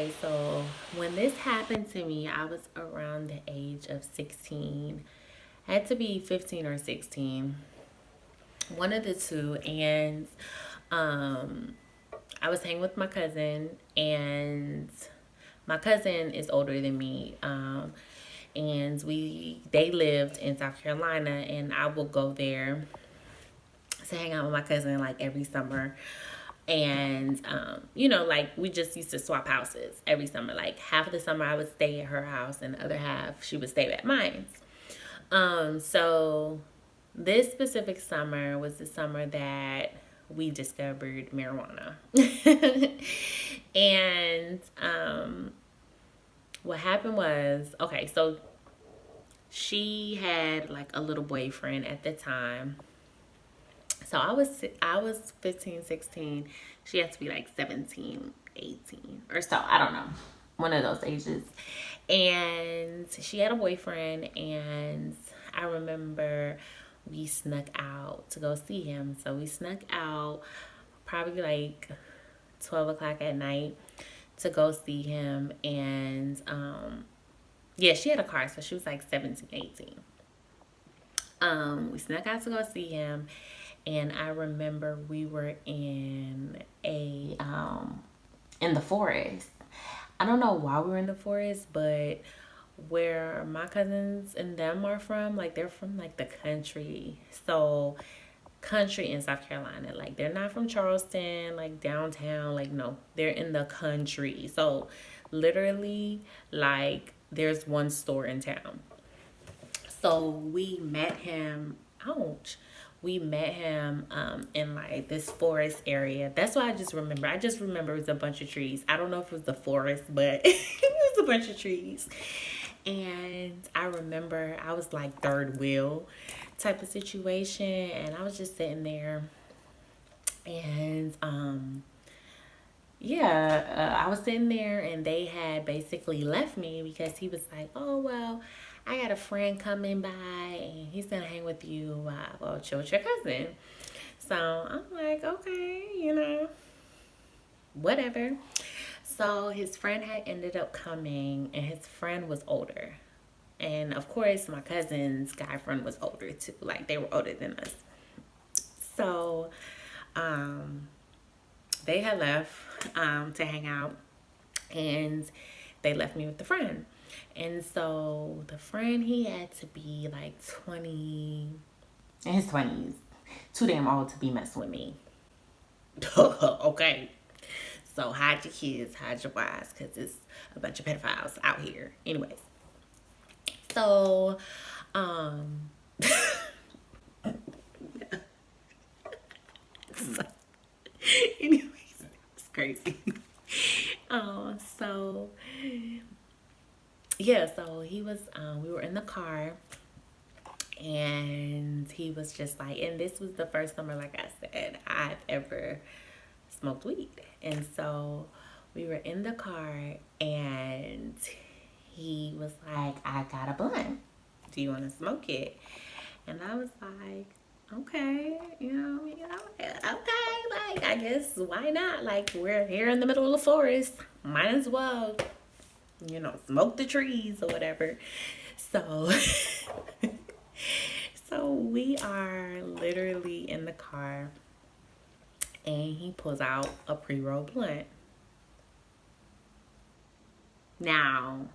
Okay, so when this happened to me, I was around the age of 16. I had to be 15 or 16, one of the two. And um, I was hanging with my cousin, and my cousin is older than me. And they lived in South Carolina, and I will go there to hang out with my cousin like every summer. And like we just used to swap houses every summer. Like half of the summer I would stay at her house, and the other half she would stay at mine. So this specific summer was the summer that we discovered marijuana. And what happened was, okay, so she had like a little boyfriend at the time. So I was 15, 16. She had to be like 17, 18 or so. I don't know. One of those ages. And she had a boyfriend, and I remember we snuck out to go see him. So we snuck out probably like 12 o'clock at night to go see him. And yeah, she had a car, so she was like 17, 18. We snuck out to go see him, and I remember we were in the forest. I don't know why we were in the forest, but where my cousins and them are from, like they're from like the country. So country in South Carolina. Like they're not from Charleston, like downtown. Like no, they're in the country. So literally, like there's one store in town. So we met him. Ouch. We met him in like this forest area. That's why I just remember. I just remember it was a bunch of trees. I don't know if it was the forest, but it was a bunch of trees. And I remember I was like third wheel type of situation, and I was just sitting there, and yeah, I was sitting there, and they had basically left me because he was like, "Oh well, I got a friend coming by, and he's gonna hang with you. Well, chill with your cousin." So I'm like, okay, whatever. So his friend had ended up coming, and his friend was older. And of course, my cousin's guy friend was older too. Like they were older than us. So um, they had left to hang out, and they left me with the friend. And so the friend, he had to be like 20, in his 20s, too damn old to be messing with me. Okay. So hide your kids, hide your wives, because it's a bunch of pedophiles out here. Anyways, so, um, so, anyways, it's crazy. So yeah, so he was, we were in the car, and he was just like, and this was the first summer, like I said, I've ever smoked weed. And so we were in the car, and he was like, I got a blunt. Do you want to smoke it? And I was like, okay, okay, like, I guess, why not? Like, we're here in the middle of the forest. Might as well, smoke the trees or whatever. So, so we are literally in the car, and he pulls out a pre-roll blunt. Now,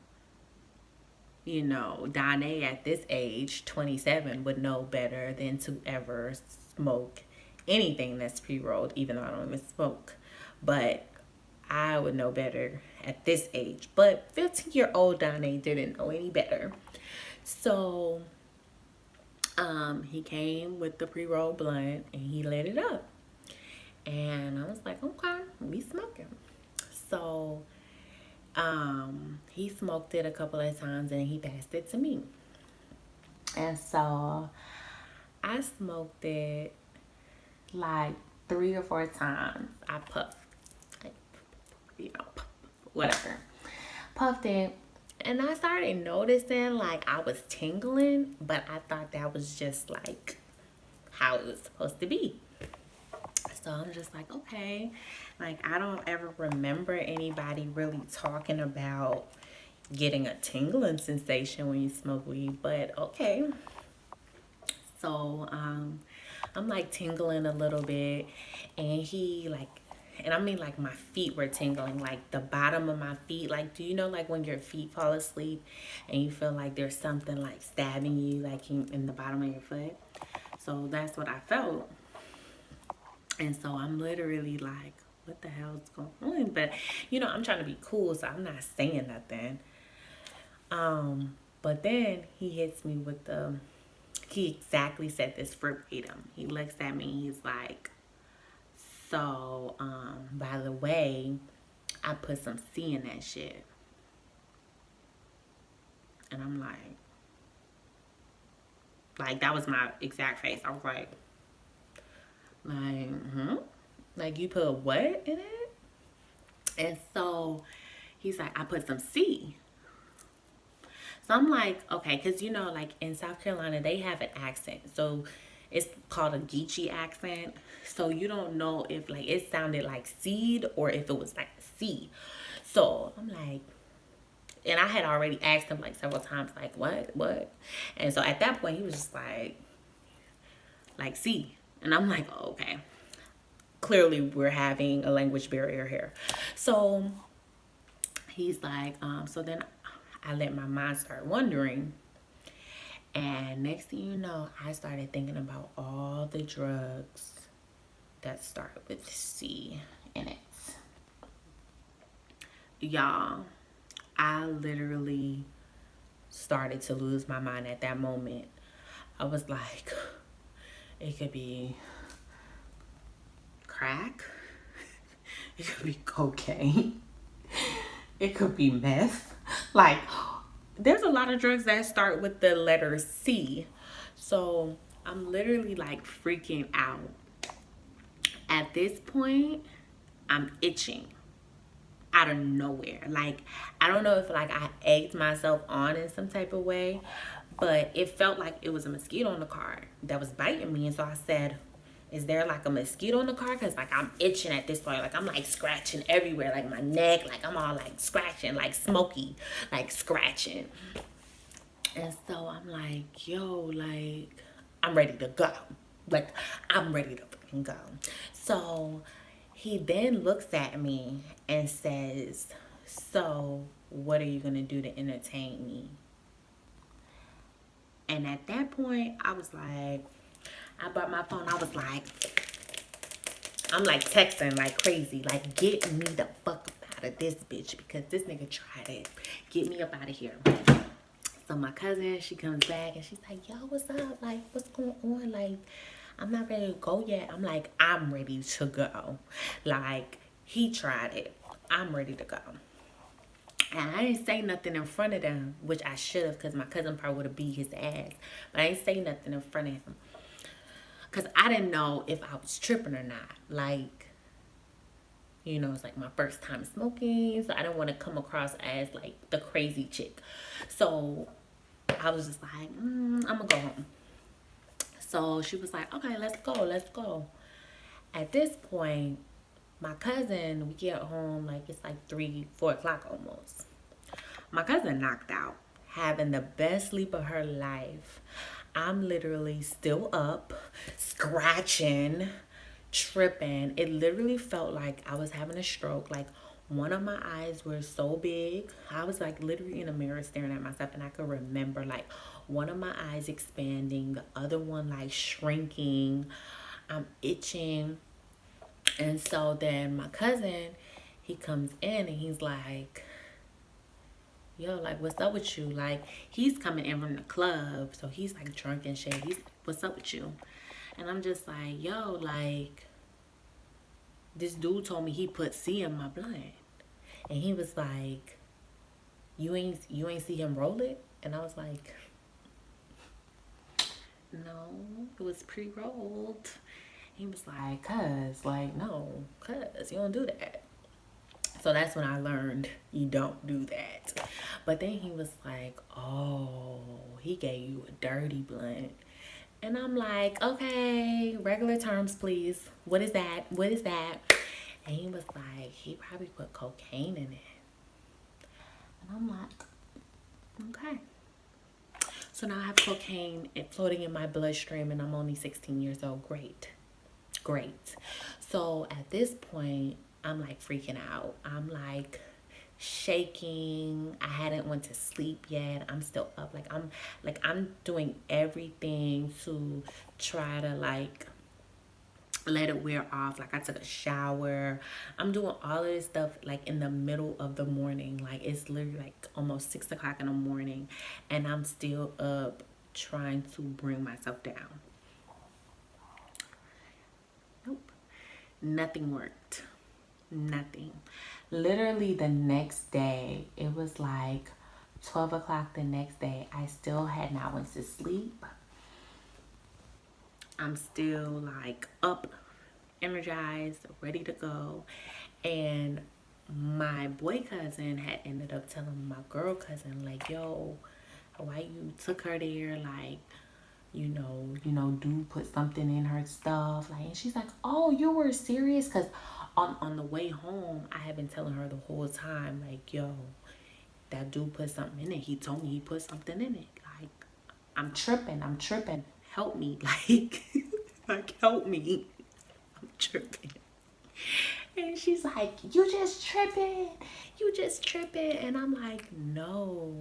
Donna at this age, 27, would know better than to ever smoke anything that's pre-rolled, even though I don't even smoke. But I would know better at this age. But 15-year-old Donna didn't know any better. So he came with the pre-rolled blunt, and he lit it up. And I was like, okay, we smoking. So he smoked it a couple of times, and he passed it to me. And so I smoked it like 3 or 4 times. I puffed, like, whatever. Puffed it. And I started noticing like I was tingling, but I thought that was just like how it was supposed to be. So So I'm just like, okay. Like, I don't ever remember anybody really talking about getting a tingling sensation when you smoke weed, but okay. So I'm like tingling a little bit, and he like, and I mean like my feet were tingling, like the bottom of my feet. Like, do you know like when your feet fall asleep and you feel like there's something like stabbing you like in the bottom of your foot? So that's what I felt. And so I'm literally like, what the hell's going on? But I'm trying to be cool, so I'm not saying nothing. But then he hits me with he exactly said this verbatim. He looks at me, he's like, so, by the way, I put some C in that shit. And I'm like that was my exact face. I was like, like you put what in it? And so he's like, I put some C. So I'm like, okay, because like in South Carolina, they have an accent. So it's called a Geechee accent. So you don't know if like it sounded like seed or if it was like C. So I'm like, and I had already asked him like several times, like, what? And so at that point, he was just like C. And I'm like, oh, okay. Clearly, we're having a language barrier here. So he's like, so then I let my mind start wondering. And next thing you know, I started thinking about all the drugs that start with C in it. Y'all, I literally started to lose my mind at that moment. I was like, it could be crack, it could be cocaine, it could be meth. Like, there's a lot of drugs that start with the letter C. So I'm literally like freaking out. At this point, I'm itching out of nowhere. Like, I don't know if like I egged myself on in some type of way, but it felt like it was a mosquito in the car that was biting me. And so I said, is there like a mosquito in the car? Because like I'm itching at this point. Like I'm like scratching everywhere, like my neck, like I'm all like scratching, like smoky, like scratching. And so I'm like, yo, like I'm ready to go. Like I'm ready to fucking go. So he then looks at me and says, so what are you going to do to entertain me? And at that point, I was like, I brought my phone. I was like, I'm like texting like crazy. Like, get me the fuck up out of this bitch because this nigga tried it. Get me up out of here. So my cousin, she comes back and she's like, yo, what's up? Like, what's going on? Like, I'm not ready to go yet. I'm like, I'm ready to go. Like, he tried it. I'm ready to go. And I didn't say nothing in front of them, which I should have because my cousin probably would have beat his ass. But I didn't say nothing in front of him because I didn't know if I was tripping or not. Like, it's like my first time smoking, so I didn't want to come across as like the crazy chick. So I was just like, I'm gonna go home. So she was like, okay, let's go. At this point, my cousin, we get home, like it's like 3-4 o'clock almost. My cousin knocked out, having the best sleep of her life. I'm literally still up, scratching, tripping. It literally felt like I was having a stroke. Like one of my eyes were so big. I was like literally in a mirror staring at myself, and I could remember like one of my eyes expanding, the other one like shrinking. I'm itching. And so then my cousin, he comes in and he's like, yo, like, what's up with you? Like, he's coming in from the club, so he's like drunk and shit. He's, what's up with you? And I'm just like, yo, like, this dude told me he put C in my blood. And he was like, you ain't see him roll it? And I was like, no, it was pre-rolled. He was like, no, cuz, you don't do that. So that's when I learned you don't do that. But then he was like, oh, he gave you a dirty blunt. And I'm like, okay, regular terms, please. What is that? What is that? And he was like, he probably put cocaine in it. And I'm like, okay. So now I have cocaine floating in my bloodstream and I'm only 16 years old. Great. Great. So at this point, I'm like freaking out. I'm like shaking. I hadn't went to sleep yet. I'm still up. I'm doing everything to try to like let it wear off. Like I took a shower. I'm doing all of this stuff like in the middle of the morning. Like it's literally like almost 6 o'clock in the morning and I'm still up trying to bring myself down. Nope. Nothing worked. Nothing. Literally the next day, it was like 12 o'clock the next day. I still had not went to sleep. I'm still like up, energized, ready to go. And my boy cousin had ended up telling my girl cousin, like, yo, why you took her there? Like, do put something in her stuff. Like, and she's like, oh, you were serious? Because on the way home, I had been telling her the whole time, like, yo, that dude put something in it. He told me he put something in it. Like, I'm tripping. Help me. Like, like, help me. I'm tripping. And she's like, you just tripping. You just tripping. And I'm like, no,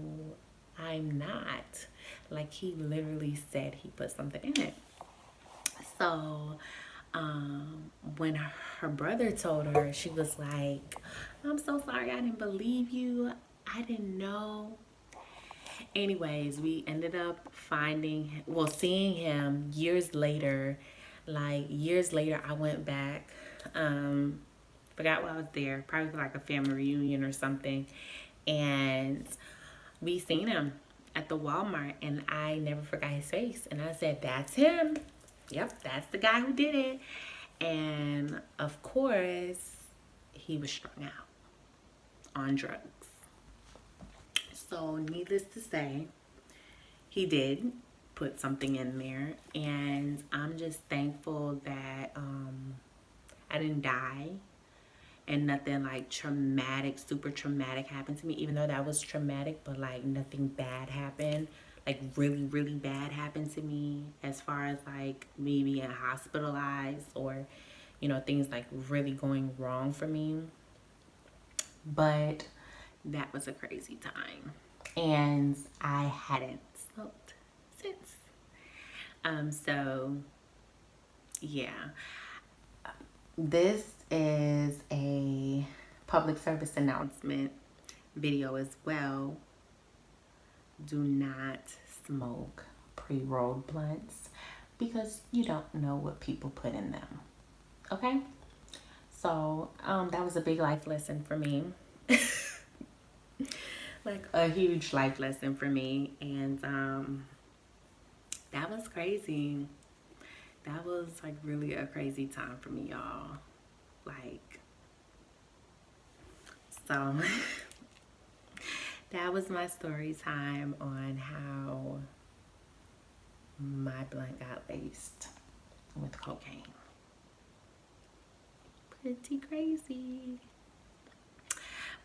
I'm not. Like, he literally said he put something in it. So, when her brother told her, she was like, I'm so sorry. I didn't believe you. I didn't know. Anyways, we ended up seeing him years later. Like, years later, I went back. Forgot why I was there. Probably for like a family reunion or something. And we seen him at the Walmart and I never forgot his face. And I said, that's him. Yep, that's the guy who did it. And of course, he was strung out on drugs. So, needless to say, he did put something in there. And I'm just thankful that I didn't die and nothing like traumatic, super traumatic happened to me, even though that was traumatic, but like nothing bad happened. Like really, really bad happened to me as far as like me being hospitalized or, things like really going wrong for me. But that was a crazy time. And I hadn't smoked since. So yeah. This is a public service announcement video as well. Do not smoke pre-rolled blunts because you don't know what people put in them. Okay? So, that was a big life lesson for me. Like a huge life lesson for me. And that was crazy. That was like really a crazy time for me, y'all. Like, so that was my story time on how my blunt got laced with cocaine. Pretty crazy.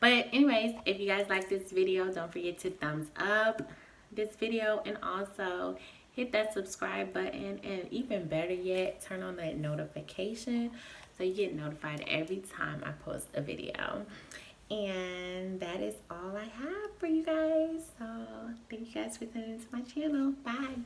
But anyways, if you guys like this video, don't forget to thumbs up this video and also hit that subscribe button, and even better yet, turn on that notification so you get notified every time I post a video. And that is all I have for you guys. So thank you guys for tuning into my channel. Bye.